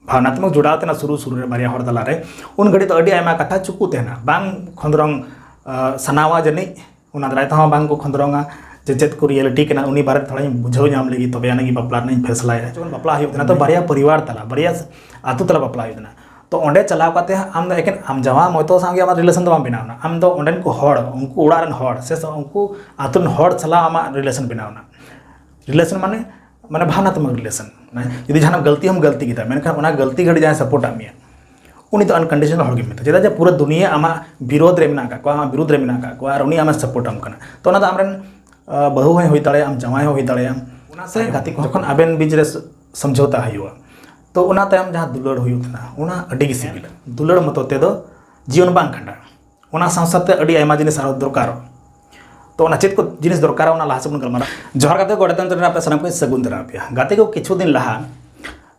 भावनात्मक जुड़ाव तेना शुरू बारिया हर तलारे उन घड़ी तो अड़ी आयमा कथा चुकू तेना बांग खंदरंग सनावा जनी उना दाराय तहा बांग को खंदरंगा जे चेत को रियलिटी केना उनी बारे थोड़ा बुझाव नाम लगी तबे आने की बपला नहीं फैसला है जब बपला हुई तेना तो बारिया परिवार तला बारिया आतु तला बपला हुई तेना तो ओंडे चलाव काते आम एकेन आम जवा मतो संगे आम रिलेशन तो बनावना आम दो ओंडेन को हड़ उनको उड़ारन हड़ से उनको आतुन हड़ चला आम रिलेशन बनावना रिलेशन माने माने भावनात्मक रिलेशन यदि जहां गलती हम गलती की मेनखान गलती घड़ी जहाँ सपोर्ट आमिया उनी तो अनकंडीशनल हड़ मेता चेदा जे पूरा दुनिया आमा विरोध रे मेना का आमा विरोध रे मेना का और उनी आमा सपोर्ट आम कना तो ओना आमरन बहु है होई दाड़े आम जमाय होई दाड़े उना से गाती को जखन आबेन बीच रे समझौता हुआ तो उना तायम जहां दुलड़ हुयुतना उना अडी गे सिबिल दुलड़ मतो ते दो जीवन बांग खंडा उना साथ अडी आयमा जिनिस आरो दरकार तो उना चेत को जिनिस दरकार उना लाहा से बन गलमारा जोहार गाते गोड़ेतन तन आपे सनाम को सगुन दरा पे गाते को किछु दिन लाहा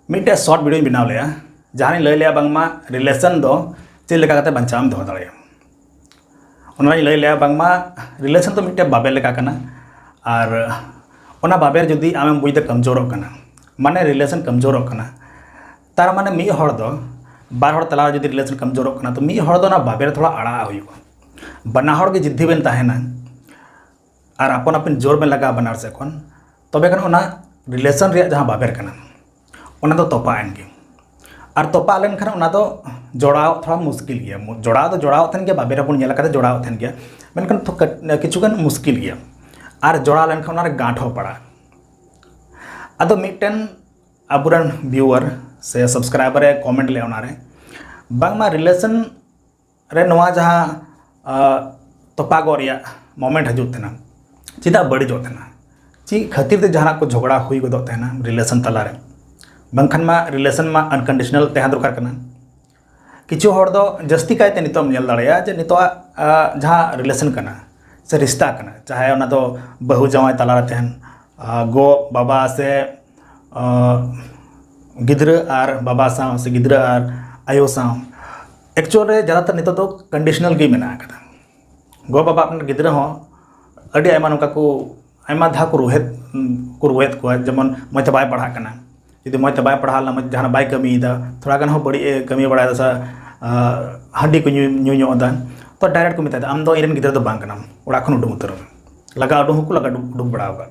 मिटे शॉर्ट वीडियो बनाव लेया जहां लय लेया बांगमा रिलेशन दो चे लेका गाते बंचाम दो दाड़े उना लय लेया बांगमा रिलेशन तो मिटे बाबे लेका कना और उना बाबेर जदी आमेम बुझते कमजोर कना माने रिलेशन कमजोर कना तार माने मी हड़ दो बार हड़ तला जदी रिलेशन कमजोर कना तो मी हड़ दो ना बाबेर थोड़ा आड़ा हुई बना हड़ के जिद्दी बेन ताहेना और अपन अपन जोर में लगा बनार से कौन तबे कन ओना रिलेशन रे जहां बाबेर कना ओना तो तोपा आनगे और तोपा लेन खान ओना तो जोड़ाव थोड़ा मुश्किल गया जोड़ाव थन गया बाबेर अपन नेला कते जोड़ाव थन गया मेनखान तो किछुगान मुश्किल गया और जोड़ा लेन खान ओना गांठ हो पड़ा अदो मिटन अबुरन व्यूअर से सब्सक्राइबर कमेंट ले ओना रे बांगमा रिलेशन रे नवा जहां तोपा गो रिया मोमेंट हजु तेना चिदा बड़ी जोतना ची खातिर ते जहां को झगड़ा हुई गदो तेना रिलेशन तलारे बंखन मा रिलेशन मा अनकंडीशनल तेहा दरकार कना किछु हर दो जस्ती कायते नितम नेल दाड़या जे नितो जहां रिलेशन कना से रिश्ता कना चाहे ओना दो बहु जवाय तलारे तेहन गो बाबा से गिद्र आर बाबा साव से गिद्र आर आयो साव एक्चुअल रे ज्यादातर नितो तो कंडीशनल गे मेना कदा गो बाबा अपन गिद्र हो अड़ी आयमा नका को आयमा धा को रोहेत को जमन मते बाय पढ़ा कना यदि मते बाय पढ़ा ला मते जहां बाय कमी दा थोड़ा गन हो बड़ी कमी बड़ा सा हड्डी को न्यू दा तो डायरेक्ट को मिता आम दो इरन गिद्र दो बांग कना ओड़ा खन उडुम उतर लगा उडुम को लगा डुब बड़ा होगा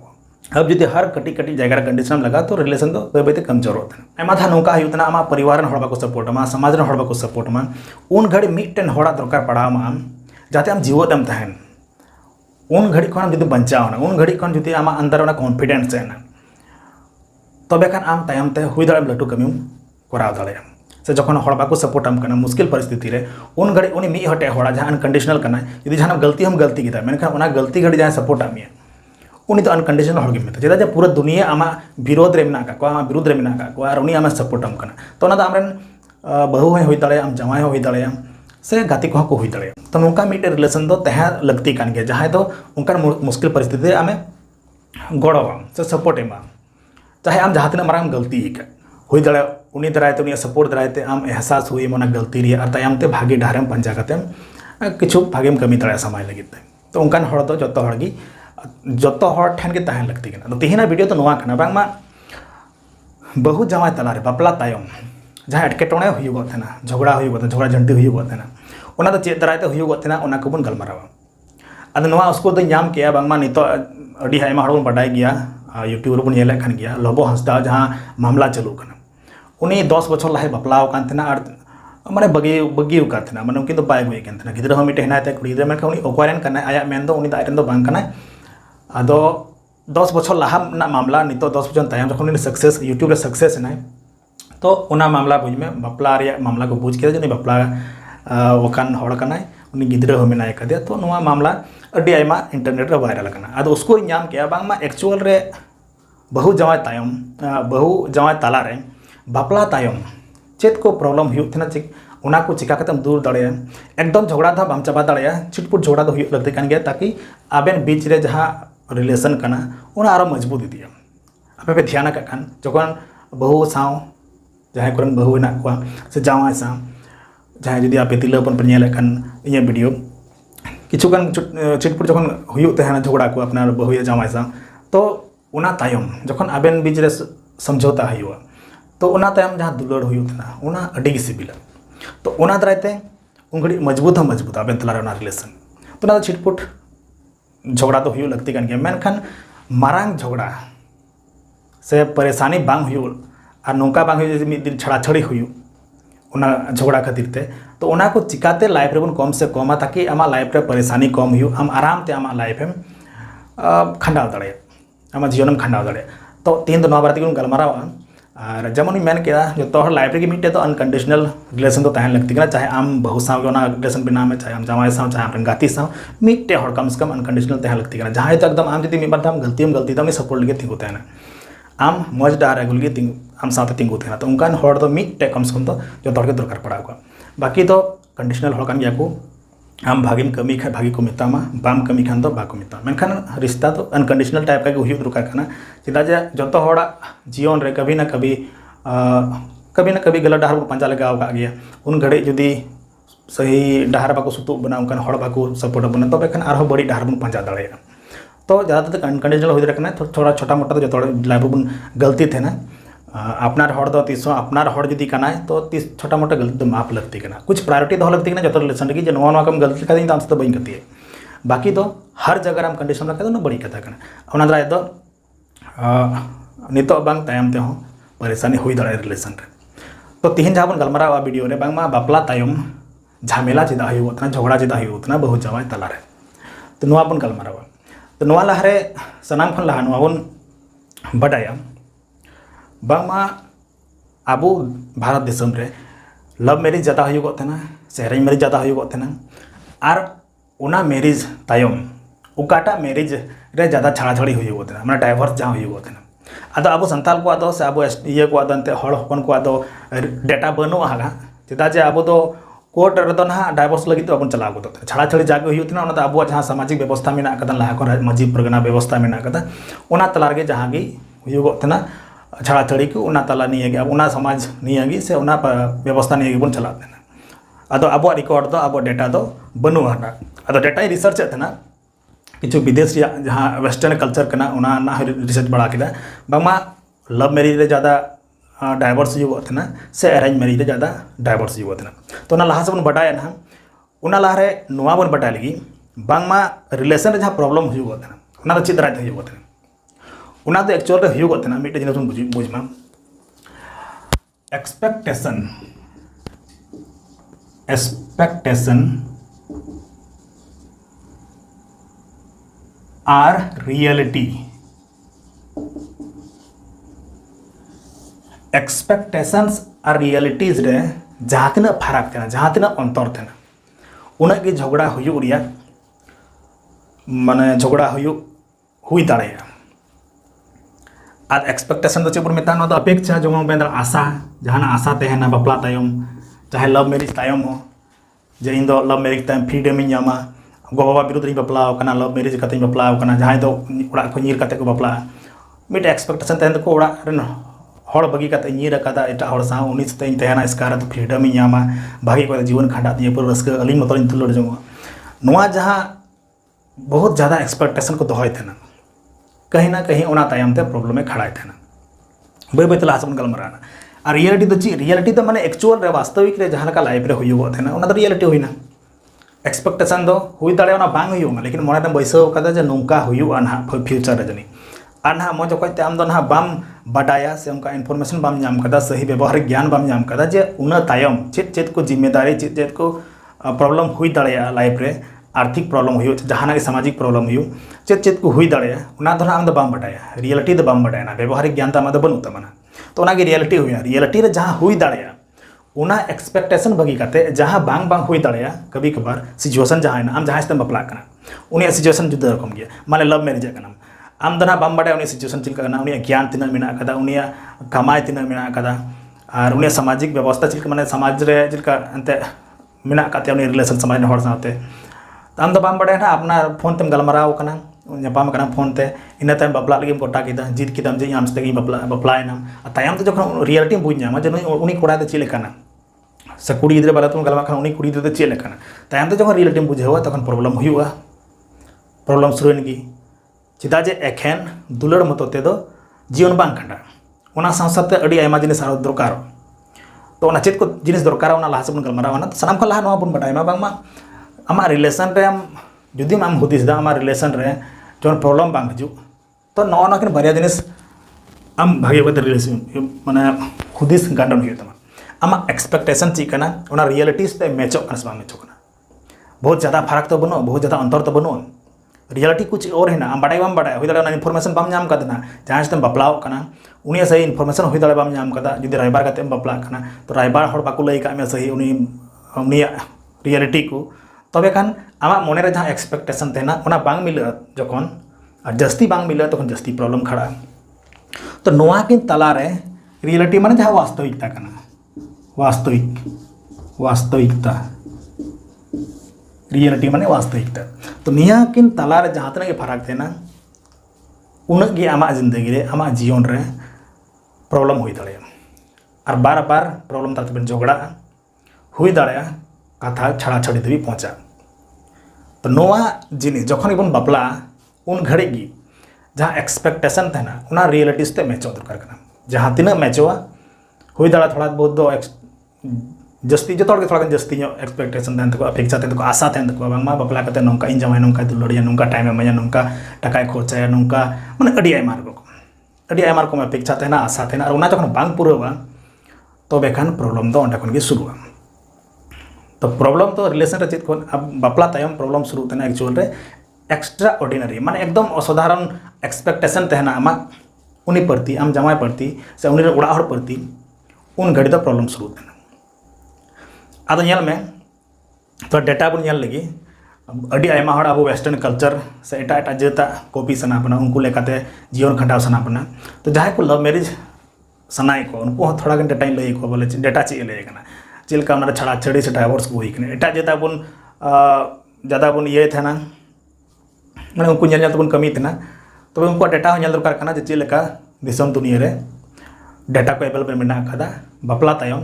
अब जुदी हर कटी कटी जगह कंडीशन लगा तो रिलेशन तो बे बेते कमजोर होता है आयमा धा नौका हुतना आमा परिवार हड़ बाको सपोर्ट मा समाज हड़ बाको सपोर्ट मा उन घड़ी मिटन हड़ा दरकार पड़ा मा जाते आम जीवोदम तहन उन घड़ी खन जुदी बंचावना उन घड़ी खन जुदी आमा अंदर ओना कॉन्फिडेंस है तबे खान आम तायम ते हुई दाड़े लटू कमी कराव दाड़े से जखन हड़ बाको सपोर्ट आम कना मुश्किल परिस्थिति रे उन घड़ी उनी मी हटे हड़ा जहां अनकंडीशनल कना यदि जहां गलती हम गलती कीता मेनखान ओना गलती घड़ी जहां सपोर्ट आमिया उनी तो अनकंडीशनल हड़ मेता चेदा जे पूरा दुनिया आमा विरोध रे मेना का आमा विरोध रे मेना का और उनी आमा सपोर्ट आम कना तो ओना आमरन बहु है होई दाड़े आम जमाय होई दाड़े से गाती को हुई दाड़े तो नौका मिटे रिलेशन दो तहा लगती कान गया जहां तो उनका मुश्किल परिस्थिति आमे गड़ो से सपोर्ट एमा चाहे आम जहां तना माराम गलती हुई दाड़े उनी दारायते उनी सपोर्ट दारायते आम एहसास हुई मना गलती रे और तायमते भागी डाहरम पंजा कते किछु भागेम कमी दाड़े समय लगित तो उनकान हड़ दो जतो हड़गी जतो हड़ ठन के तहन लगती कना तो तिहिना वीडियो तो नोआ कना बांगमा बहु जमाय तलारे बापला तायम जहां एटकेटोणे हुयुगो थेना झगड़ा हुयुगो झगड़ा झंटी हुयुगो थेना ओना तो चेत दारायते हुयुगो थेना ओना को बन गलमारावा अद नोआ उसको तो नाम किया बांगमा नितो अडी आयमा हड़ बन बडाय गया यूट्यूब रे बन येले खान गया लबो हंसदा जहां मामला चलू कना उनी 10 बछर लाहे बपलाव कान थेना और माने बगी का थेना माने उनकिन तो बाय गई कान थेना गिद्रा हम मिटे हना ते कुड़ी रे मेनखा उनी ओकवारेन कना आया मेन दो उनी दायरन दो बांग कना अदो 10 बछर लाहा ना मामला नितो 10 बछर तायम जखन उनी सक्सेस यूट्यूब रे सक्सेस ना तो उना मामला बुझ में बपला रे मामला को बुझ के जनी बपला वकान हड़ कना उनी गिद्रा हो मेना कदे तो नोआ मामला अडी आयमा इंटरनेट रे वायरल कना अदो उसको नाम किया बांगमा एक्चुअल रे बहु जवाय ताला रे बापला तायम चेत को प्रॉब्लम हुई थेना चिक उना को चिका कतम दूर दाड़े एकदम झगड़ा था बाम चाबा दाड़े छिटपुट झगड़ा तो हुई लगते कान गया ताकि आबेन बीच रे जहां रिलेशन कना उना आरो मजबूत दिया आपे पे ध्यान का खान जखन बहु साव जहां करन बहु ना को से जावाय साव जहां जदी आपे तिलापन पर नेल खान इया वीडियो किछुगान छिटपुट जखन हुई तहना झगड़ा को अपना बहु या जावाय साव तो उना तायम जखन आबेन बीच रे समझौता हुआ तो उना तायम जहाँ दुलड़ हुआ उना अड़ी गे सिबिला तो उना दारायते उन घड़ी मजबूत मजबूत आबेन तलारे उना रिलेशन तो ना छिटपुट झगड़ा तो हुई लगती गया मेनखान मारांग झगड़ा से परेशानी बांग हुई और नौका बांग हुई मिद दिन छड़ा छड़ी हुई उना झगड़ा खातिर ते तो उना को चिकाते लाइफ रे बन कम से कम ताकि आमा लाइफ रे परेशानी कम हुई आम आराम ते आमा लाइफ एम खंडाव दाड़े आमा जीवन में खंडाव दाड़े तो तीन तो बार तक गलमारावा और जमन मेन किया जो लाइफ रे मिट्टे तो अनकंडीशनल रिलेशन तो तहन लगती चाहे आम बहु साव रिलेशन बनाव में चाहे आम जमाई साव चाहे आम गाती साव मिट्टे हर कम से कम अनकंडीशनल तहन लगती जहाँ तो एकदम आम जी मिबार दाम गलती तो सपोर्ट लगे तिंगू तहना आम मज डार अगू लगे आम साथ तिंगू तहना तो उनकान हर तो मिट्टे कम से कम तो जो दरकार पड़ा को बाकी तो कंडीशनल हर कान गया को आम भागीम कमी खान भागी को मेतामा बाम कमी खान तो बाको मेता मेनखान रिश्ता तो अनकंडीशनल टाइप का हुई दरकार करना चेदा जे जो हड़ा जीवन रे कभी ना कभी गलत डहार पंजा लगा गया उन घड़ी जुदी सही डहार बाको सुतुब बना उनकान हड़ बाको सपोर्ट बना तब एखान आरो बड़ी डहार बन पंजा दाड़े तो ज़्यादातर अनकंडीशनल हुई दाड़ा थोड़ा छोटा मोटा तो जो लाइफ बन गलती थे ना अपनार हड़ दो तीस अपनार हड़ जुदी कना तो तीस छोटा मोटा गलती तो माफ लगती है कुछ प्रायोरिटी दो लगती है जो रिलेशन की नवा कम गलती का तो आमसे तो बी गति बाकी तो हर जगह आम कंडीशन रखा तो बड़ी कथा दारा दो नितो बांग तायम ते परेशानी हुई दाड़े रिलेशन रे तो तिहिन जहाँ बन गलमारा वीडियो रे बांगमा बापला तायम झमेला चेदा होना झगड़ा चेदा होना बहु जावाई तलारे तो नवा बन गलमारा तो नवा लहारे सनाम खन लहा नवा बन बडाया बांगमा आबो भारत देशम रे लव मैरिज ज़्यादा होना से अरेंज मैरिज ज़्यादा होना और उना मैरिज तायम उकाटा मैरिज रे ज़्यादा छाड़ा छड़ी होना मैं डाइवर्स जहाँ होना अदो अब सानताल को से अब ये को अंते हड़ हपन को डेटा बनूगा चेदा जे अब कोर्ट रे ना डाइवर्स लगे तो अब चला गो छाड़ा छड़ी जागे होना अब जहाँ सामाजिक व्यवस्था में लहा माजी परगना व्यवस्था में तलारे जहाँ होना छाड़ा छड़ी को तला निये अब समाज निये से व्यवस्था निये बन चला अदो अब रिकॉर्ड तो अब डेटा तो बनूगा अदो डेटा रिसर्च थे किछु विदेश जहाँ वेस्टर्न कल्चर करना रिसर्च बड़ा किया बांगमा लव मैरिज रे ज़्यादा डाइवर्स होना से अरेंज मैरिज रे ज़्यादा डाइवर्स होना तो लहा से बन बटाया ना उना लहारे नुआ बन बटाय लगी बांगमा रिलेशन रे जहाँ प्रॉब्लम होना चेक दाराय होना उना तो एक्चुअल रे होना मिट्टे जिनिस बन बुझमा एक्सपेक्टेशन आर रियलिटी एक्सपेक्टेशंस और रियलिटीज रे जहाँ तीना फरक थे जहाँ तीना अंतर थे उन्हें के झगड़ा हुआ माने झगड़ा हुई दाड़े और एक्सपेक्टेशन तो चेक मेता अपेक्षा जो मैं आशा जहाँ आशा तहना बापला तायम चाहे लव मैरिज तायम हो जे इन लव मैरिज तायम फ्रीडम ᱧᱟᱢᱟ गो बाबा विरुद्ध ᱨᱤᱧ ᱵᱟᱯᱞᱟᱣ ᱞᱚᱵ ᱢᱮᱨᱮᱡ ᱠᱟᱛᱮᱧ ᱵᱟᱯᱞᱟᱣ ᱡᱟᱦᱟᱸᱭ ᱫᱚ ᱚᱲᱟᱜ ᱠᱚ ᱧᱤᱨ ᱠᱟᱛᱮ ᱠᱚ ᱵᱟᱯᱞᱟᱜᱼᱟ ᱢᱤᱫᱴᱮᱱ ᱮᱠᱥᱯᱮᱠᱴᱮᱥᱚᱱ ᱛᱟᱦᱮᱱ ᱛᱟᱠᱚ ᱚᱲᱟᱜ ᱨᱮᱱ हड़ बगी का ᱧᱤᱨ ᱟᱠᱟᱫᱟ ᱮᱴᱟᱜ ᱦᱚᱲ ᱥᱟᱶ ᱩᱱᱤ ᱥᱟᱛᱮᱧ ᱛᱟᱦᱮᱱᱟ ᱮᱥᱠᱟᱨ ᱫᱚ ᱯᱷᱨᱤᱰᱚᱢ ᱤᱧ ᱧᱟᱢᱟ भागी को जीवन खंडा दिए पूरा रस्क अलिंग मतलब तुलड़ जो नवा जहाँ बहुत ज़्यादा एक्सपेक्टेशन को दोहय थे कहीं ना कहीं ओना तायम ते प्रॉब्लम में खड़ा थे बै बै लहा से गलमाराना और रियलिटी तो ची रियलिटी तो माने एक्चुअल रे वास्तविक रे जहाँ लाइफ रे हुई थे ओना तो रियलिटी हुईना एक्सपेक्टेशन दो हुई दाड़े ओना बांग हुई लेकिन मन में बैसाव कदा जे नौका हुआ ना फ्यूचर रे जनी और ना मज अकते आम ना बाम बाडाया से उनका इन्फॉर्मेशन बाम नाम कदा सही व्यवहारिक ज्ञान बाम नाम कदा जे उना तायम चेत चेत को जिम्मेदारी चेत चेत को प्रॉब्लम हुई दाड़े लाइफ रे आर्थिक प्रॉब्लम हुई जहाँ सामाजिक प्रॉब्लम हुई चेत चेत को हुई दाड़े उना धरा आम बाम बाडाया रियलिटी तो बाम बाडाया व्यवहारिक ज्ञान तो आम बनू तमना तो उना रियलिटी हुई रियलिटी रे जहाँ हुई दाड़े उना एक्सपेक्टेशन बगी काते जहाँ बांग बांग हुई दाड़े कभी कभार सिचुएशन जहाँ आम जहाँ से बपला उन सिचुएशन जुदा रकम गया माने लव मैरिज आम दना बाम बाड़ा सिचुएशन चलका ज्ञान तीना मेना कमाई तीना मेना और उन सामाजिक व्यवस्था चलका माने समाज रे चलका अंते मेना रिलेशन समाज हर साथे आम दो बाम बाड़ा ना अपना फोन तेम गलमाराव नापाम फोन ते इन तम बापला लगे गोटा किदा जीत किदाम जे आम सते बापलायना तायम तो जो रियलिटी बुझ नामा जे उनी कोड़ा चेलेकाना से कुड़ी गिद्रे बाला तुम गलमा उनी कुड़ी गिद्रे चेलेकाना तायम तो जो रियलिटी बुझेवा तखन प्रॉब्लम हुआ प्रॉब्लम शुरू की चेदा जे एखेन दुलड़ मतो ते दो जीवन बांग खंडा ᱚᱱᱟ ᱥᱟᱶ ᱥᱟᱶᱛᱮ ᱟᱹᱰᱤ ᱟᱭᱢᱟ ᱡᱤᱱᱤᱥ ᱟᱨᱚ ᱫᱚᱨᱠᱟᱨ ᱛᱚ ᱚᱱᱟ ᱪᱮᱫ ᱠᱚ ᱡᱤᱱᱤस ᱫᱚᱨᱠᱟᱨ ᱚᱱᱟ ᱞᱟᱦᱟ ᱥᱮᱫ ᱵᱚᱱ ᱜᱟᱞᱢᱟᱨᱟᱣᱟ ᱛᱚ ᱥᱟᱱᱟᱢ ᱠᱷᱚᱱ ᱞᱟᱦᱟ ᱱᱚᱣᱟ ᱵᱚᱱ ᱵᱟᱰᱟᱭ ᱢᱟ ᱵᱟᱝᱢᱟ ᱟᱢᱟᱜ ᱨᱤᱞᱮᱥᱚᱱ ᱨᱮ जुदी आम हुदिस दा आम रिलेशन रे जो प्रॉब्लम बांग हजू तो नॉन किन बारिया जिनिस आम भागे बदे रिलेशन माने हुदिस गांडन हुई तमा आम एक्सपेक्टेशन ची कना ओना रियलिटीज पे मैचो कना बांग मैचो कना बहुत ज़्यादा फर्क तो बनो बहुत ज़्यादा अंतर तो बनो रियलिटी कुछ और है ना आम बाडाई बाम बाडाई हुई दाड़ा इनफॉर्मेशन बाम नाम कदना जहाँ से बपलाव कना उनी सही इनफॉर्मेशन हुई दाड़ा बाम नाम कदा जुदी रायबार कते बपला कना तो रायबार हर बाकु लई का में सही उनी उनिया रियलिटी को तबे खान आमा मने रे जहाँ एक्सपेक्टेशन तेना ओना बांग मिले जखन और जस्ती बांग मिले तखन जस्ती प्रॉब्लम खड़ा तो नोआ किन तला रे रियलिटी माने जहाँ वास्तविकता कना वास्तविकता रियलिटी माने वास्तविकता तो निया किन तला रे जहाँ तक फरक थे ना उनक गे आमा जिंदगी रे आमा जीवन रे प्रॉब्लम हुई दाड़े और बार बार प्रॉब्लम तक बन झगड़ा हुई दाड़े कथा छाड़ा छड़ी धबी पहुँचा तो नोआ जिनिस जखन बन बपला उन घड़ी गी जहाँ एक्सपेक्टेशन थे ना उना रियलिटीज ते मैचो दरकार करना जहाँ तीना मैचोआ हुई दाड़ा थोड़ा बहुत दो जस्ती जो थोड़ा जस्ती एक्सपेक्टेशन तहन तक अपेक्षा तहन तक आशा तहन तक बांगमा बपला कते नौका इन जमाई नौका दुलड़िया नौका टाइम एमया नौका टाका खर्चाया नौका माने अड़ी आयमा रकम अपेक्षा तहना आशा तहना और उना जखन बांग पुरवा तो बेखान प्रॉब्लम दो अंडा खन गे शुरुआ तो प्रॉब्लम तो रिलेशन रे चेत खन अब बपला तायम प्रॉब्लम शुरू तना एक्चुअल रे एक्स्ट्रा ऑर्डिनरी माने एकदम असाधारण एक्सपेक्टेशन तहना आमा उनी प्रति आम जमाई प्रति से उनी रे उड़ा हर प्रति उन घड़ी तो प्रॉब्लम शुरू तना आदो नेल में तो डेटा बन नेल लगी अड़ी आयमा हड़ अब वेस्टर्न कल्चर से एटा एटा जेता कॉपी सना बना उनको लेकाते जीवन खंडाव सना बना तो जहाँ को लव मैरिज सनाई को उनको थोड़ा गन डेटा लई को बोले डेटा ची लई कना चिलका ना छड़ा छड़ी से डाइवोर्स को हुई कने एटा जेता बन ज़्यादा बन ये थे ना मैंने उनको नेल तो बन कमी थे ना तो उनको डेटा हो नेल दरकार कना जे चिलका दिसम दुनिया रे डेटा को अवेलेबल मेना कदा बपला तायम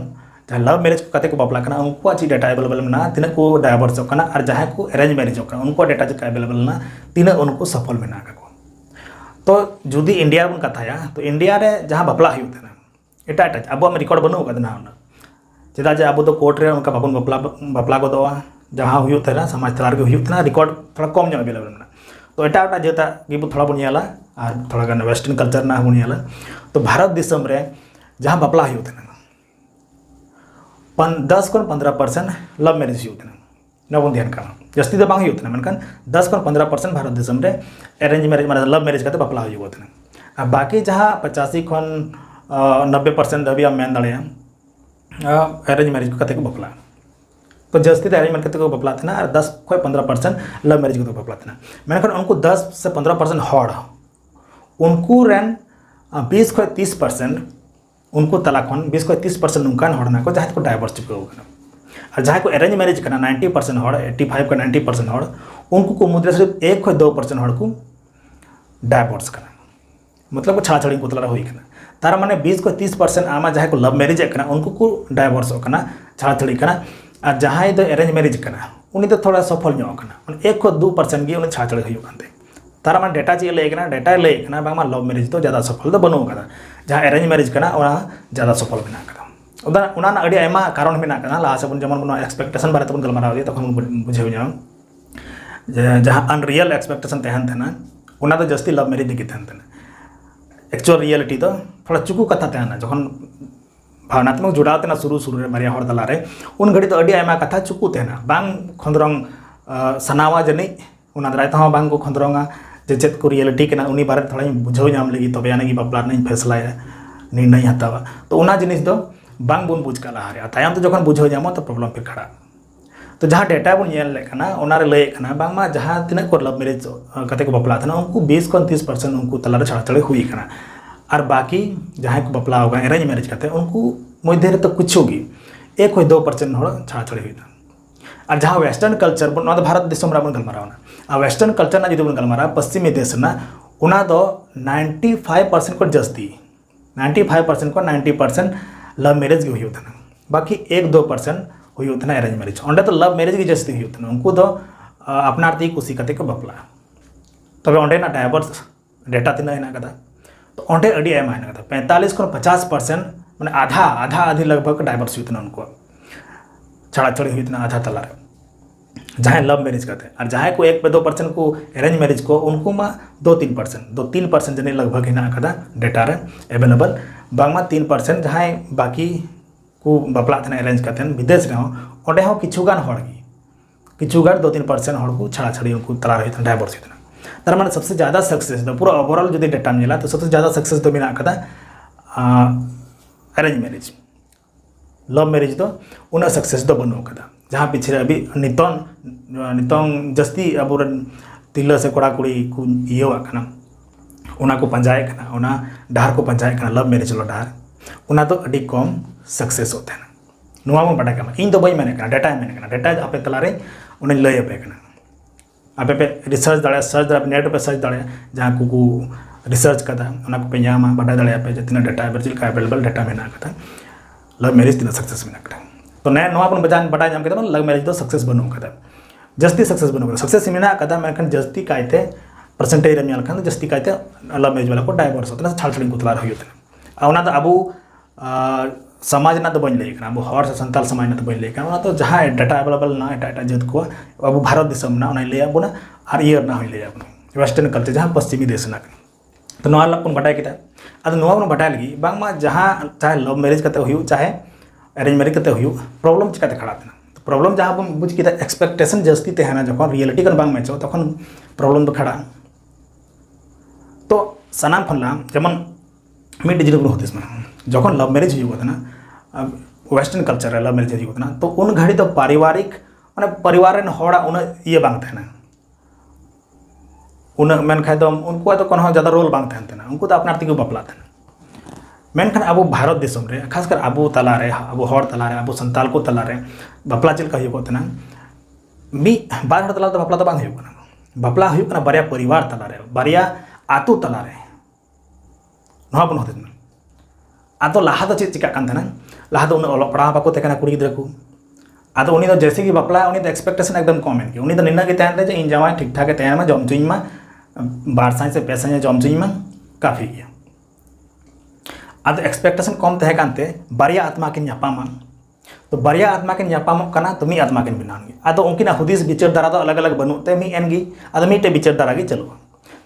जहाँ लव मैरिज कते को बपला कना उनको अच्छी डेटा अवेलेबल ना तीन को डाइवोर्स कना और जहाँ को अरेंज मैरिज कना उनको डेटा जो अवेलेबल ना तीन उनको सफल मेना को तो जुदी इंडिया बन कथाया तो इंडिया रे जहाँ बपला होता है एटा एटा अब रिकॉर्ड बनू कदना चेदा जे अब तो कोर्ट रे उनका बाबन बपला गोदवा जहाँ होता है समाज तलार के होता है रिकॉर्ड थोड़ा कम जो अवेलेबल ना तो एटा एटा जेता गे थोड़ा बन नेला और थोड़ा गान वेस्टर्न कल्चर ना बन नेला तो भारत दिसम रे जहाँ बपला होता है 10-15% लव मैरिज होता है ना बन ध्यान करना जस्ती तो बांग होता है मनकन 10-15% भारत देशम रे अरेंज मैरिज माने लव मैरिज करते बपला होता है और बाकी जहाँ 85-90% दबी आम मेन दाड़े अरेंज मैरिज करते को बपला तो जस्ती अरेंज मैरिज करते को बपला थे और 10-15% लव मैरिज करते को बपला थे मेनकन उनको 10-15% हड़ उनको रेन 20-30% उनको तलाखन 20-30% उनका हड़ना को जहाँ को डाइवोर्स चुके और जहाँ को अरेंज मैरिज करना 90% हड़ 85 का 90% हड़ उनको को मुद्रा सिर्फ 1-2% हड़ को डाइवोर्स करना मतलब को छाड़ा छड़ी पुतला हुई करना तार माने 20-30% आमा जहाँ को लव मैरिज करना उनको को डाइवोर्स करना छाड़ा छड़ी करना और जहाँ दो अरेंज मैरिज करना उन्हीं तो थोड़ा सफल करना 1-2% गे उन्हें छाड़ा छड़ी हुई तारा मान डेटा ची लैकना डेटा लैकना बांग लव मैरिज तो ज़्यादा सफल तो बनू कदा जहाँ अरेंज मैरिज करना ज़्यादा सफल बना कदा उना अड़ी आयमा कारण मेना कना लाहा से बन जमन बन एक्सपेक्टेशन बारे तबन गलमाराव दी तखन बुझेव जाम जहाँ अनरियल एक्सपेक्टेशन तहन थे उना तो जस्ती लव मैरिज दिखे तहन एक्चुअल रियलिटी तो थोड़ा चुकू कथा तहन जखन भावनात्मक जुड़ाव तना शुरू रे मारिया हड़ तलारे उन घड़ी तो अड़ी आयमा कथा चुकू तहना बांग खंदरंग सनावा जनी उना दाराय तह बांग को खंदरंगा जे चेत को रियलिटी के उनी बारे थोड़ा बुझाव नाम लगी तब यानी बपला नहीं फैसलाया निर्णय हतावा तो उना जिनिस दो बांग बुन बुझ का लहारे तायम तो जखन बुझाव नामो तो प्रॉब्लम फिर खड़ा तो जहाँ डेटा बन नेल लेकना उना रे लय कना बांग मा जहाँ तिना को लव मैरिज कते को बपला था उनको 20-30% उनको तलार छाड़ा छड़ी हुई कना और बाकी जहाँ को बपला होगा अरेंज मैरिज करते उनको मध्य तो कुछ होगी 1-2% हड़ छाड़ा छड़ी हुई और जहाँ वेस्टर्न कल्चर बन भारत देशम रे बन गलमारावना और वेस्टर्न कल्चर ना जो बन गलमारा पश्चिमी देश ना उना दो 95% को जस्ती 95% को 90% लव मैरिज की हुई होता है बाकी 1-2% हुई होता है अरेंज मैरिज अंडे तो लव मैरिज की जस्ती हुई होता है उनको तो अपना कुशी कते को बपला तब अंडे ना डाइवोर्स डेटा तीना हेना कदा तो अंडे अड़ी आयमा हेना कदा 45 खन 50% माने आधा आधा आधी लगभग डाइवर्स हुई उनको छड़ा छड़ी हुई आधा तलार जहाँ लव मैरिज करते और जहाँ को 1-2% को अरेंज मैरिज को उनको मा 2-3% जने लगभग हेना कदा डेटा रे अवेलेबल बांगमा 3% जहाँ बाकी को बापला थे अरेंज करते विदेश रे ओंडे हो किछुगान हड़गी किछुगान 2-3% हड़ को छड़ा छड़ी उनको तलार हुई डाइवर्स हुई तार माने सबसे ज़्यादा सक्सेस दो पूरा ओवरऑल जो डेटा मिला तो सबसे ज़्यादा सक्सेस दो मेरा कदा अरेंज मैरिज लव मैरिज दो उन्हें सक्सेस दो बनो कदा जहाँ पीछे अभी नितोंग जस्ती अब तिरला से कोड़ा कुड़ी को इया को पंजाए डहार को पंजाए लव मैरिज लो डहार उना तो अड़ी कम सक्सेस होते हैं नुआ मन बाडा कमा इन तो बई मेने डेटा मेने डेटा आपे तलारे उन्हें लय पे आपे पे रिसर्च दाड़े सर्च दाड़े नेट पे सर्च दाड़े जहाँ को रिसर्च कदा उना को पे नामा बाडा दाड़े पे जितना डेटा अवेलेबल डेटा मेना कदा लव मैरिज तीन सक्सेस मेना कदा तो नया नुआ अपन बजान बाडा नाम कदा लव मैरिज तो सक्सेस बनो कदा जस्ती सक्सेस बनो कदा सक्सेस मेना कदा मेनखान जस्ती कायते परसेंटेज रे मेलखान जस्ती कायते लव मैरिज वाला को डाइवोर्स होतना छाड़ छड़ी को तलार होयोतना उना तो अबू समाज ना तो बन लई अब हर से संताल समाज ना तो बन लई तो जहाँ डाटा अवेलेबल ना एटा जात को अब भारत देश ना लई आबोना और ईयर ना लई आबोना वेस्टर्न कल्चर जहाँ पश्चिमी देश ना तो नवा लपन बटाई किता अब नवा बन बटाई लगी बांगमा जहाँ चाहे लव मैरिज करते हुई चाहे अरेंज मैरिज करते हुई प्रॉब्लम चिकाते खड़ा थे तो प्रॉब्लम जहाँ बन बुझ किता एक्सपेक्टेशन जस्ती तेना जखन रियलिटी कन बांग मैचो तखन प्रॉब्लम तो खड़ा तो सनाम फनला जेमन मी डिजिटल होते जखन लव मैरिज होता ना वेस्टर्न कल्चर लव मैरिज होता ना तो उन घड़ी तो पारिवारिक माने परिवार हड़ा उन ये बांग थे उन मेनखान तो उनको तो कोनो ज़्यादा रोल बांग थे उनको तो अपना को बापला थे मेनखान अब भारत देश में खासकर अब तलारे अब हर तलारे अब संताल को तलारे बापला चलका होना मी बार हर तला तो बापला तो बांग बापला बारिया परिवार तलारे बारिया आतु तलारे नहा बन होते आदो लहा तो चेक चिका लहा तो उन पढ़ा बाको तेना कुड़ी गिद्रा को आदो उनी तो जैसे कि बापला उनी तो एक्सपेक्टेशन एकदम कम है उनी तो निना के तहन इन जमाई ठीक ठाक तहन में जम चुईमा 12 साल से 5 साल जम चुईमा काफ़ी गया आदो एक्सपेक्टेशन कम तहे कानते बारिया आत्मा के न्यापामा तो बारिया आत्मा के न्यापामो कना तो मी आत्मा के बनानगी आदो उनकिना हुदिस विचार धारा तो अलग अलग बनुते मी एनगी आदो मीटे विचार धारा की चलो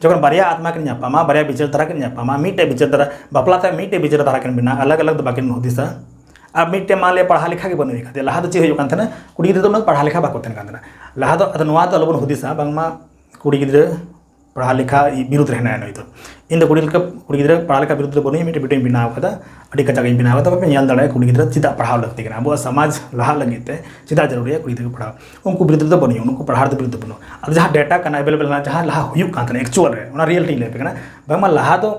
जब बारिया आत्मा के न्यापामा बारिया विचार धारा के न्यापामा मीटे विचार धारा बापला ते मीटे विचार धारा के बना अलग अलग तो बाकी हुदिसा अब मीटे माले पढ़ा लिखा के बने खाते लहा तो चीज होता ना कुड़ी गिद्रा तो पढ़ा लिखा बाको लहा तो नुआ तो अलबन हुदिसा बांगमा कुड़ी गिद्रा पढ़ा लिखा विरुद्ध रहना है तो इन कुड़ी गिद्रा पढ़ा लिखा विरुद्ध बनी मीटे वीडियो बनाव कदा अड़ी कच्चा बनाव तब पे दाड़ा कुड़ी गिद्रा चिदा पढ़ाव लगती है अब समाज लहा लगे चिदा जरूरी है कुड़ी गिद्रा पढ़ाव उनको विरुद्ध तो बनी उनको पढ़ा तो विरुद्ध बनो अब जहाँ डेटा का अवेलेबल जहाँ लहा एक्चुअल रे रियलिटी ले पे बांगमा लहा तो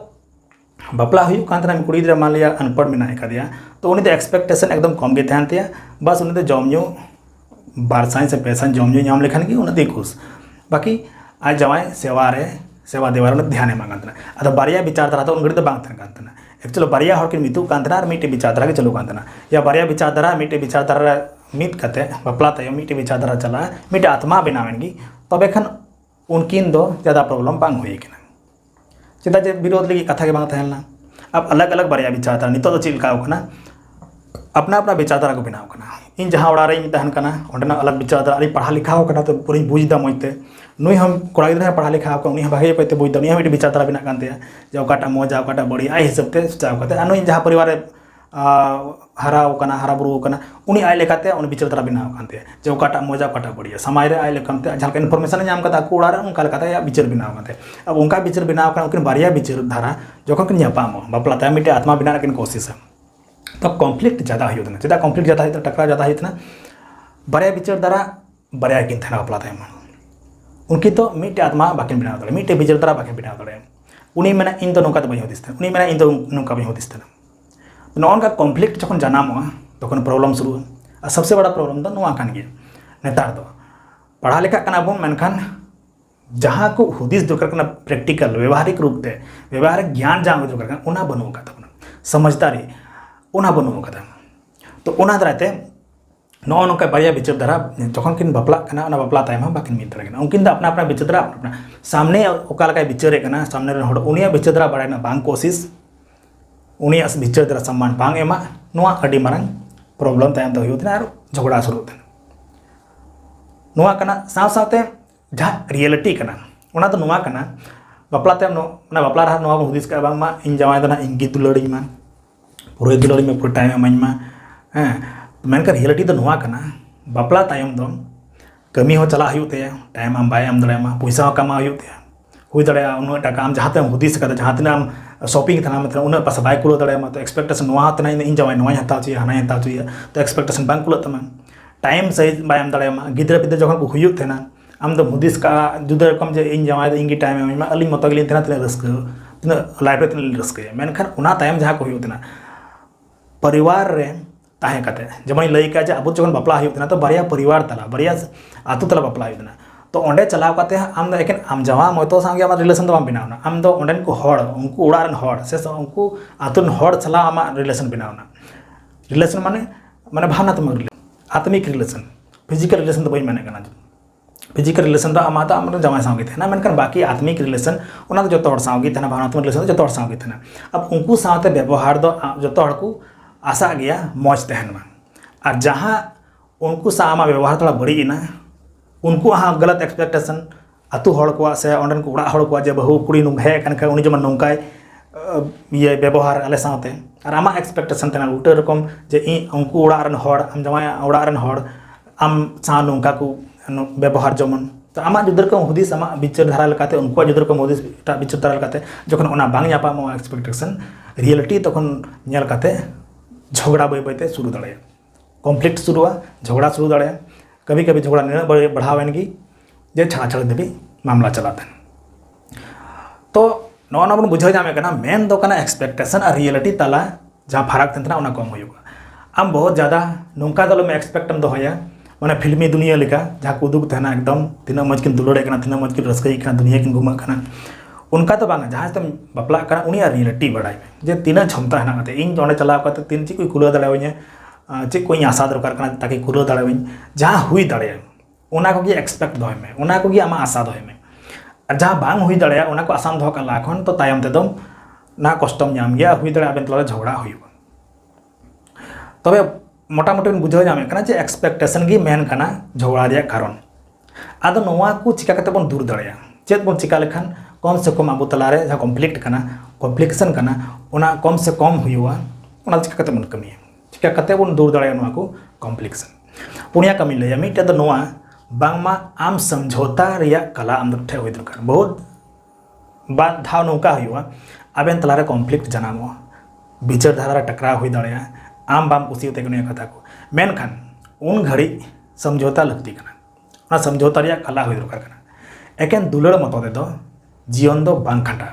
बापला कुड़ी गिद्रा मान लिया अनपढ़ में का तो उन्हें तो एक्सपेक्टेशन एकदम कम के तहन ते बस उन्हें तो जमू 12 साल से 5 साल जमू नाम लेखान की उन्हें खुश बाकी आज जमाई सेवा देवार ध्यान मांगना अब बारिया विचारधारा तो उन घड़ी तो बांग तहन एक्चुअली बारिया हर किन मितु और मीटे विचारधारा के चलो या बारिया विचारधारा मीटे विचारधारा मित कते बापला तय मीटे विचारधारा चला मीटे आत्मा बनावेंगी तब एखन उनकिन दो ज़्यादा प्रॉब्लम बांग हुई चेदा जे विरोध लगी कथा के बांग तहलना अब अलग अलग बारिया विचारधारा नितो तो चिलका अपना अपना विचारधारा को बनाव इन जहाँ ओड़ा रे तहन कना अलग विचारधारा अरे पढ़ा लिखा तो पूरी बुझदा मजते नुई हम कोड़ा गिद्रा पढ़ा लिखा उन्हीं भागे पे बुझदा उन्हीं मिट्टी विचारधारा बना कानते जे ओकाटा मजा ओकाटा बड़ी आई हिसाब से चाव करते नुई जहाँ परिवार हरा बुरू उन्हीं आई लेकाते उन विचारधारा बनाव कानते जे ओकाटा मजा ओकाटा बड़ी समाज रे आई लेकाते जहाँ इनफॉर्मेशन नाम करता को ओड़ा रे उनका लेकाते या विचार बनाव कानते अब उनका विचार बनाव कान उनकिन बारिया विचारधारा जखन किन न्यापामो बापला तय मिट्टी आत्मा बना किन कोशिश तो कॉन्फ्लिक्ट ज़्यादा होता चेदा कॉन्फ्लिक्ट ज़्यादा होता टकराव ज़्यादा होता बारिया विचारधारा बारिया किन थे बापला तय उनकी तो मिट्टे आत्मा बाकी बनाव दाड़े मिट्टे विचारधारा बाकी बनाव दाड़े उन्हीं में इन तो नौका तो बी हदिस उन्हीं में इन तो नौका बी हदिस नौका कॉन्फ्लिक्ट जखन जानामो तखन प्रॉब्लम शुरू और सबसे बड़ा प्रॉब्लम तो नुआ कान गया नेतार तो पढ़ा लिखा कना बन मेनखान जहाँ को हुदिस दरकार प्रैक्टिकल व्यवहारिक रूप से व्यवहारिक ज्ञान जहाँ दरकार उना बनू का समझदारी उना बनू का तो उना दाराते ᱱᱚᱜᱼᱚ ᱱᱚᱝᱠᱟ ᱵᱟᱨᱭᱟ ᱵᱤᱪᱟᱹᱨ ᱫᱷᱟᱨᱟ ᱡᱚᱠᱷᱚᱱ ᱠᱤᱱ ᱵᱟᱯᱞᱟᱜ ᱠᱟᱱᱟ ᱚᱱᱟ ᱵᱟᱯᱞᱟ ᱛᱟᱭᱚᱢ ᱦᱚᱸ ᱵᱟᱠᱤᱱ ᱢᱤᱫ ᱫᱟᱲᱮᱭᱟᱜ ᱠᱟᱱᱟ ᱩᱱᱠᱤᱱ ᱫᱚ ᱟᱯᱱᱟ ᱵᱤᱪᱟᱹᱨ ᱫᱷᱟᱨᱟ ᱟᱯᱱᱟ ᱥᱟमने ᱚᱠᱟ ᱞᱮᱠᱟᱭ ᱵᱤᱪᱟᱹᱨᱮᱫ ᱠᱟᱱᱟ ᱥᱟᱢने ᱨᱮᱱ ᱦᱚᱲ ᱩᱱᱤᱭᱟᱜ ᱵᱤᱪᱟᱹᱨ ᱫᱷᱟᱨᱟ ᱵᱟᱲᱟᱭ ᱨᱮᱱᱟᱜ ᱵᱟᱝ ᱠᱳᱥᱤᱥ ᱩᱱᱤᱭᱟᱜ ᱵᱤᱪᱟᱹᱨ ᱫᱷᱟᱨᱟ ᱥᱚᱢᱢᱟᱱ ᱵᱟᱝ ᱮᱢᱟ ᱱᱚᱣᱟ ᱟᱹᱰᱤ ᱢᱟᱨᱟᱝ ᱯᱨᱚᱵᱞᱮᱢ ᱛᱟᱭᱚᱢ ᱛᱮ ᱦᱩᱭᱩᱜ ᱛᱟᱦᱮᱱᱟ ᱟᱨ ᱡᱷᱚᱜᱽᱲᱟ ᱥᱩᱨᱩᱜ ᱛᱟᱦᱮᱱᱟ ᱱᱚᱣᱟ ᱠᱟᱱᱟ ᱥᱟᱶᱛᱮ ᱡᱟᱦᱟᱸ ᱨᱤᱭᱮᱞᱤᱴᱤ ᱠᱟᱱᱟ ᱚᱱᱟ ᱫᱚ ᱱᱚᱣᱟ ᱠᱟᱱᱟ ᱵᱟᱯᱞᱟ ᱛᱟᱭᱚᱢ ᱚᱱᱟ ᱵᱟᱯᱞᱟ ᱨᱮ ᱱᱚᱣᱟ ᱵᱚᱱ ᱦᱩᱫᱤᱥ ᱠᱟᱜᱼᱟ ᱵᱟᱝᱢᱟ ᱤᱧ ᱡᱟᱶᱟᱭ ᱫᱚ ᱱᱟᱦᱟᱜ ᱤᱧ ᱜᱮ ᱫᱩᱞᱟᱹᱲᱤᱧ ᱢᱟ ᱯᱩᱨᱟᱹ ᱫᱩᱞᱟᱹᱲᱤᱧ ᱢᱟ ᱯᱩᱨᱟᱹ ᱴᱟᱭᱤᱢ ᱮᱢᱟᱹᱧ ᱢᱟ ᱦᱮᱸ ᱢᱮᱱᱠᱷᱟᱱ ᱨᱤᱭᱮᱞᱤᱴᱤ ᱫᱚ ᱱᱚᱣᱟ ᱠᱟᱱᱟ ᱵᱟᱯᱞᱟ ᱛᱟᱭᱚᱢ ᱫᱚ ᱠᱟᱹᱢᱤ ᱦᱚᱸ ᱪᱟᱞᱟᱜ ᱦᱩᱭᱩᱜ ᱛᱟᱭᱟ ᱴᱟᱭᱤᱢ ᱟᱢ ᱵᱟᱭ ᱮᱢ ᱫᱟᱲᱮᱭᱟᱢᱟ ᱯᱚᱭᱥᱟ ᱦᱚᱸ ᱠᱟᱢᱟᱣ ᱦᱩᱭᱩᱜ ᱛᱟᱭᱟ ᱦᱩᱭ ᱫᱟᱲᱮᱭᱟᱜᱼᱟ ᱩᱱᱟᱹᱜ ᱴᱟᱠᱟ ᱟᱢ ᱡᱟᱦᱟᱸ ᱛᱮᱢ ᱦᱩᱫᱤᱥ ᱠᱟᱫᱟ ᱡᱟᱦᱟᱸ ᱛᱤᱱᱟᱹᱜ ᱟᱢ ᱥᱚᱯᱤᱝ ᱛᱟᱦᱮᱱᱟ ᱢᱟᱛᱞᱟᱵ ᱩᱱᱟᱹᱜ ᱯᱟᱥᱟ ᱵᱟᱭ ᱠᱩᱞᱟᱹᱣ ᱫᱟᱲᱮᱭᱟᱢᱟ ᱛᱚ ᱮᱠᱥᱯᱮᱠᱴᱮᱥᱚᱱ ᱱᱚᱣᱟ ᱦᱚᱸ ᱛᱟᱦᱮᱱᱟ ᱤᱧ ᱡᱟᱶᱟᱭ ᱱᱚᱣᱟᱧ ᱦᱟᱛᱟᱣ ᱦᱚᱪᱚᱭᱟ ᱦᱟᱱᱟᱧ ᱦᱟᱛᱟᱣ ᱦᱚᱪᱚᱭᱟ ᱛᱚ ᱮᱠᱥᱯᱮᱠᱴᱮᱥᱚᱱ ᱵᱟᱝ ᱠᱩᱞᱟᱹᱜ ᱛᱟᱢᱟ ᱴᱟᱭᱤᱢ ᱥᱟᱹᱦᱤᱡ ᱵᱟᱭ ᱮᱢ ᱫᱟᱲᱮᱭᱟᱢᱟ ᱜᱤᱫᱽᱨᱟᱹ ᱯᱤᱫᱽᱨᱟᱹ ᱡᱚᱠᱷᱚᱱ ᱠᱚ ᱦᱩᱭᱩᱜ ᱛᱟᱦᱮᱱᱟ ᱟᱢ ᱫᱚᱢ ᱦᱩᱫᱤᱥ ᱠᱟᱜᱼᱟ ᱡᱩᱫᱟᱹ ᱨᱚᱠᱚᱢ ᱡᱮ ᱤᱧ ᱡᱟᱶᱟᱭ ᱫᱚ ᱤᱧ ᱜᱮ ᱴᱟᱭᱤᱢ ᱮᱢᱟᱹᱧ ᱢᱟ ᱟᱹᱞᱤᱧ ᱢᱚᱛᱚ ᱜᱮᱞᱤᱧ ᱛᱟᱦᱮᱱᱟ ᱛᱤᱱᱟᱹᱜ ᱨᱟᱹᱥᱠᱟᱹ ᱛᱤᱱᱟᱹᱜ ᱞᱟइफ ᱨᱮ ᱛᱤᱱᱟᱹᱜ ᱨᱟᱹᱥᱠᱟᱹᱭᱟ ᱢᱮᱱᱠᱷᱟन ᱚᱱᱟ ᱛᱟᱭᱚᱢ ᱡᱟᱦᱟᱸ ᱠᱚ ᱦᱩᱭᱩᱜ ᱛᱟᱦᱮᱱᱟ परिवार रे ताहे कते जेमन लई का जे अब जखन बापला हुई तो बारिया परिवार तला बारिया आतु तला बापला हुई तो ओंडे चलाव कते आम दो एकेन आम जावा मतो संगे आम रिलेशन दो बाम बनावना आम दो ओंडेन को हड़ उनको उड़ा रन हड़ से उनको आतुन हड़ चला आमा रिलेशन बनावना रिलेशन माने माने भावनात्मक आत्मिक रिलेशन फिजिकल रिलेशन तो बई माने कना फिजिकल रिलेशन तो आमा तो आम जामाई सावगे थे ना मेनखान बाकी आत्मिक रिलेशन ओना तो जतो हड़ सावगे थे ना भावनात्मक रिलेशन जतो हड़ सावगे थे ना अब उनको साथे व्यवहार दो जतो हड़ को आशा गया मौज तहन में और जहाँ उनको सा आमा व्यवहार थोड़ा बड़ी ना उनको हाँ गलत एक्सपेक्टेशन आतु हड़ को से ओंडन को उड़ा हड़ को जे बहु कुड़ी नु हे कन उनी जमन नौकाय ये व्यवहार आले साथे और आमा एक्सपेक्टेशन तना उल्टा रकम जे इ उनको उड़ा रन हड़ आम जमाय उड़ा रन हड़ आम सा नौका को व्यवहार जमन तो आमा जुदर को हुदिस आमा बिचार धारा लकाते उनको जुदर को हुदिस टा बिचार धारा लकाते जखन ओना बांग यापा एक्सपेक्टेशन रियलिटी तखन नेल काते झगड़ा बई बईते शुरू दाड़े कॉन्फ्लिक्ट शुरू हुआ झगड़ा शुरू दाड़े कभी कभी झगड़ा निर्णय बढ़ावेन की जे छाड़ा छाड़ देवी मामला चलाते तो नवा बन बुझे जामे कना मेन दो कना एक्सपेक्टेशन और रियलिटी तला जहाँ फरक तंतना उना कम होगा आम बहुत ज़्यादा नौका दल में एक्सपेक्ट हम दोहया माने फिल्मी दुनिया लेका जहाँ को उदुग तहना एकदम तीना मज किन दुलड़े कना तीना मज किन रस्कई कना दुनिया किन घुमा कना उनका तो बांगा जहाँ तुम बापला कना उनिया रियलिटी बड़ाई जे तीना क्षमता है ना इन जोड़े चलाव करते तीन चीज कोई कुला दाड़े चेक कोई आशा दरकार करना ताकि कुला दाड़े जहाँ हुई दाड़े उना को एक्सपेक्ट दोहे में उना को आमा आशा दोहे में और जहाँ बांग हुई दाड़े उना को आसाम दोह कला खन तो तायम तेदम ना कष्टम नाम गया हुई दाड़े आबेन तला झगड़ा हुई तबे मोटामुटी बुझाव जामे कना जे एक्सपेक्टेशन गी मेन कना झगड़ा रिया कारण आदो नोवा को चिका कते बन दूर दाड़े चेत बन चिका लेखान कम से कम अब तलारे जहाँ कॉम्प्लिक्ट करना कॉम्प्लिकेशन करना उना कम से कम हुआ उना चिका कते बन कमी चिका कते बन दूर दाड़े नोवा को कॉम्प्लिकेशन पुनिया कमी लैया मिटे दो नोवा बांगमा आम समझौता रिया कला आम ठे हुई दरकार बहुत बात धाव नौका हुआ आबेन तलारे कॉम्प्लिक्ट जनामो विचार धारा टकराव हुई दाड़े आम बाम कुसियते कने कथा को मेनखान उन घड़ी समझौता लगती करना उना समझौता रिया कला हुई दरकार करना एकेन दुलड़ मतो दे दो जीवन दो बांग खंडा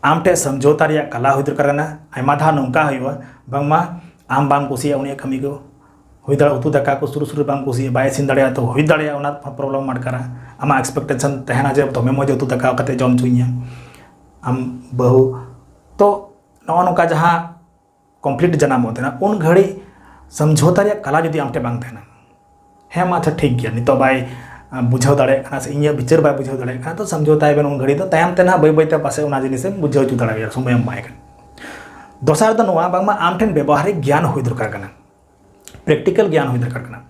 आम टे समझौता रिया कला हुई दरकार ना आयमा धा नौका हुआ बांगमा आम बाम कुसिया उनी कमी को हुई दाड़ा उतु दाका को सुरु सुरु बाम कुसिया बाय सिन दाड़े तो हुई दाड़े उना प्रॉब्लम माडकारा आमा एक्सपेक्टेशन तहना जे तमे मजे उतु दाका कते जम चुइया आम बहु तो नवा नौका जहाँ कम्प्लीट जनाम होते ना उन घड़ी समझौता रिया कला जदि आम टे बांग तहना हे मा अच्छा ठीक गया नितो बाय बुझाव दाड़े से इन विचार बै बुझाव दाड़े तो समझौता उन घड़ी तो तायम ते ना बै बैते पासे जिनिस बुझाव चु दाड़े समय एमाय दोसार दो नोवा बांगमा आम ठेन व्यवहारिक ज्ञान हुई दरकार कना प्रैक्टिकल ज्ञान हुई दरकार कना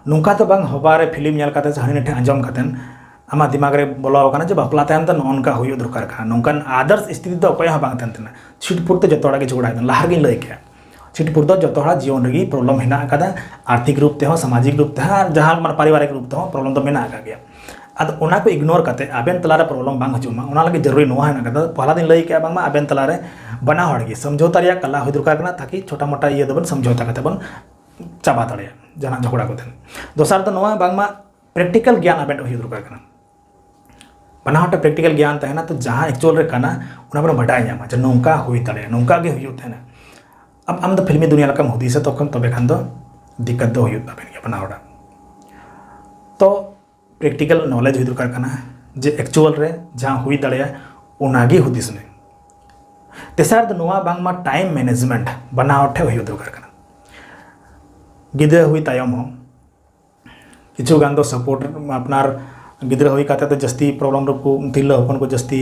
नौका तो बांग हबारे फिल्म नेल काते से हनी ठे आंजम कातेन आमा दिमाग रे बोलाव कना जे बापला तायम तो नौका हुई दरकार कना नौकान आदर्श स्थिति तो अकय बांग तन छिटपुट तो जतोड़ा के झगड़ा लहार गिन लई के छिटपुट तो जो जीवन रही प्रॉब्लम हेना कदा आर्थिक रूप ते सामाजिक रूप ते जहाँ मान पारिवारिक रूप ते प्रॉब्लम तो मेना गया अब उना को इग्नोर करते आबेन तलारे प्रॉब्लम बांग हजुमा उना लगे जरूरी नोआ हेना कदा पहला दिन लई के बांगमा आबेन तलारे बना हड़गी समझौता रिया कला हुई दरकार कना ताकि छोटा मोटा ये दबन समझौता करते बन चाबा दाड़े जना झगड़ा को दोसार तो नोआ बांगमा प्रैक्टिकल ज्ञान आबेन हुई दरकार कना बना हटे प्रैक्टिकल ज्ञान तहना तो जहाँ एक्चुअल रे कना उना बन बडाय न्यामा जे नौका हुई दाड़े नौका गे हुई तहना अब आम फिल्मी दुनिया लकम हुदीस तखन तबे खान दो दिक्कत दो हुई बना हड़ा तो प्रैक्टिकल नॉलेज हुई दरकार कना जे एक्चुअल रे जहाँ हुई दाड़े उनागी हुदीस में तेसार दो नोआ बांगमा टाइम मैनेजमेंट बना हटे हुई दरकार कना गिद्रा हुई तायम हो किछु गान दो सपोर्ट अपनार गिद्रा हुई काते तो जस्ती प्रॉब्लम रको तिल्ला हपन को जस्ती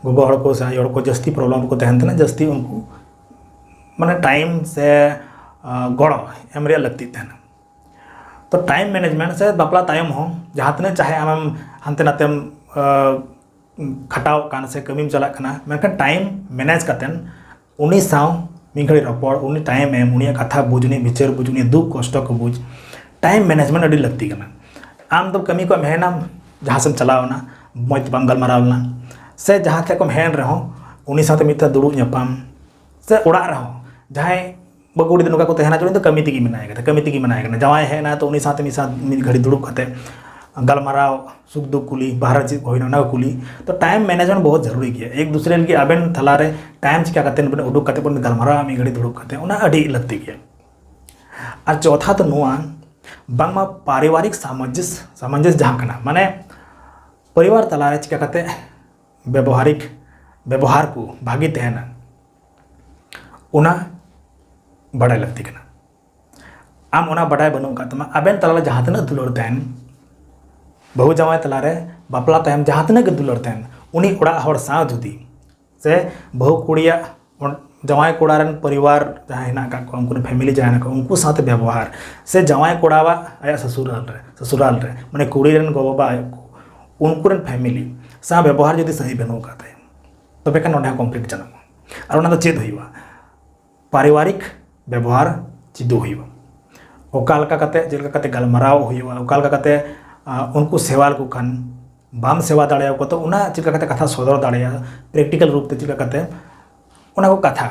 गोबा हड़ को से हड़ को जस्ती प्रॉब्लम को तहन तना जस्ती उनको माने टाइम से गड़ो एम रे लगती तहन तो टाइम मैनेजमेंट से बापला तायम हो जहाँ तने चाहे आम हानते नाते खटाव कान से कमी चला मेनखान टाइम मैनेज करतेन उनी साव मिद घड़ी रपड़ उनी टाइम एम उनी कथा बुझनी विचार बुझनी दुख कष्ट को बुझ टाइम मैनेजमेंट अड़ी लगती आम तो कमी को हेनाम जहाँ से चलावना मज बम गलमारावना से जहाँ थे को हेन रहो उनी साथे मिद दुड़ुब ᱧᱟᱯᱟᱢ से ओड़ा रहो जहाँ बगुड़ी नौका को तहना जो कमी तेगी मनाए जवाई हेना तो उनी साथे मिद घड़ी दुड़ुब कते गलमाराव सुख दुख कुली बाहर चीज होना कुली तो टाइम मैनेजमेंट बहुत जरूरी है एक दूसरे लगी आबेन थलारे टाइम चिका करते उडुक करते गलमाराव मिद घड़ी दुड़ुब करते उना अड़ी लगती है और चौथा तो नुआ बांगमा पारिवारिक सामंजस्य जहाँ कना माने परिवार तलारे चिका करते व्यवहार को भागी तहना उना बड़ाई लगती कना आम उना बड़ाई बनू का तमा आबेन तलारे जहाँ तना दुलर तहन बहु जवाई तलारे बापला तायम जहाँ तना दुलर तहन उनी ओड़ा हड़ साव जुदी से बहु कुड़िया जवाई कोड़ा रन परिवार जहाँ हेना का उनको फैमिली जहाँ का उनको साथ व्यवहार से जवाई कोड़ावा आया ससुराल रे माने कुड़ी रन गोबाबा उनको रन फैमिली सा व्यवहार जदि सही बनू काते तबे का नोडा कंप्लीट चला और उना तो चेद हुईवा पारिवारिक व्यवहार चिदो हुईवा ओकालका कते जेलका कते गलमाराव हुईवा ओकालका कते उनको सेवाल को खान बाम सेवा दाड़े को तो उना चिलका कते कथा सदर दाड़े प्रैक्टिकल रूप ते चिलका कते उना को कथा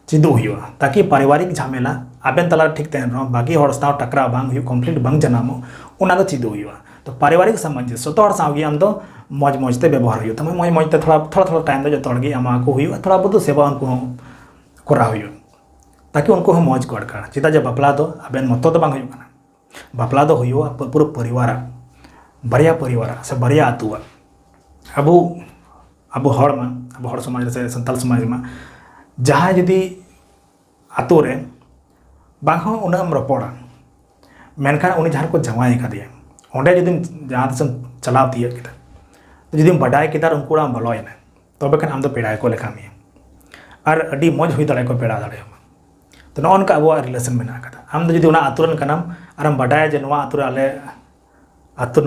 चिदो हुईवा ताकि पारिवारिक झमेला आबेन तला ठीक तहन रहो बाकी हड़ साव टकरा बांग हुई कंप्लीट बांग जनामो उना तो चिदो हुईवा तो पारिवारिक सामंजस्य सतो हड़ साव गी आम दो मौज मौजते व्यवहार हुई तमे मौजते थोड़ा टाइम दो जो तड़गी आमा को हुई थोड़ा बहुत सेवा उनको करा हुई ताकि उनको हम मौज कर चेदा जे बापला दो आबेन मतो तो बांग हुई बापला दो हुई पूरा परिवार बरिया परिवार से बरिया आतुआ अब हड़ समाज से संताल समाज में जहाँ जदि आतो रे बांग उन्हें रपड़ा मेनखान उनी जहाँ को जवाई कदिया ओंडे जदि जहाँ तिस चलाव तीय तो जदि बाडाय केदा उनको बोलोना तब खान आम पेड़ा को लेखा मे और अड़ी मौज हुई दाड़े को पेड़ा दाड़े तो नौका अब रिलेशन में आम जदि आतुरन कनाम और बाडाय जे आतुरे आले आतु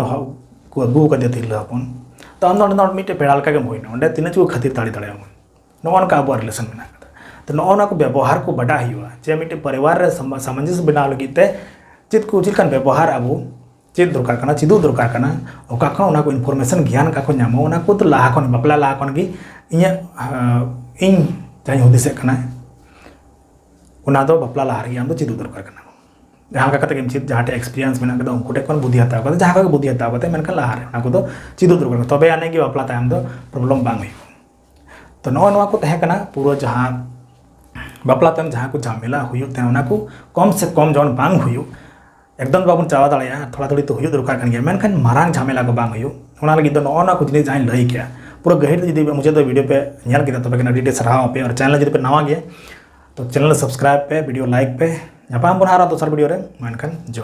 को अगू कदे तिरला हपन तो आम मिट्टे पेड़ा लेका होना अंडे तीन चो खातिर ताड़ी दाड़े नौका अब रिलेशन में तो नौना को व्यवहार को बाडा हुआ जे मिट्टे परिवार रे सामंजस्य बनाव लगी चेद को चेदकान व्यवहार अब चेद दरकार कना चिदू दरकार कना ओका खन को इनफॉर्मेशन ज्ञान का नामो उना को तो लाहा खन बापला लाहा खन गी इन जहाँ हुदिसे कना उना दो बापला लाहा रे आम दो चिदू दरकार कना जहाँ का कते चेद जहाँ एक्सपीरियंस में कदा उनको टेकन बुद्धि हताव कते जहाँ का बुद्धि हताव कते मेनका लाहा रे उना को दो चिदू दरकार तबे आने की बापला तायम दो प्रॉब्लम बांग हुई तो नवा को तहे कना पूरा जहाँ बापला तायम जहाँ को झमेला हुई ते उना को कम से कम जौन बांग हुई एकदम बाबन चावा दाड़ा थोड़ा थोड़ी तो हुई दरकार कर मेनखान मारांग झमेला को बांग हुई उना लगी नौना को जिनिस जहाँ लई के पूरा गहिर जदि मुझे तो वीडियो पे नेल किया तब अड़ी सराहा पे और चैनल जब पे नवा गया तो चैनल सब्सक्राइब पे वीडियो लाइक पे यहाँ बन दोसर वीडियो रे मेनखान जोहार।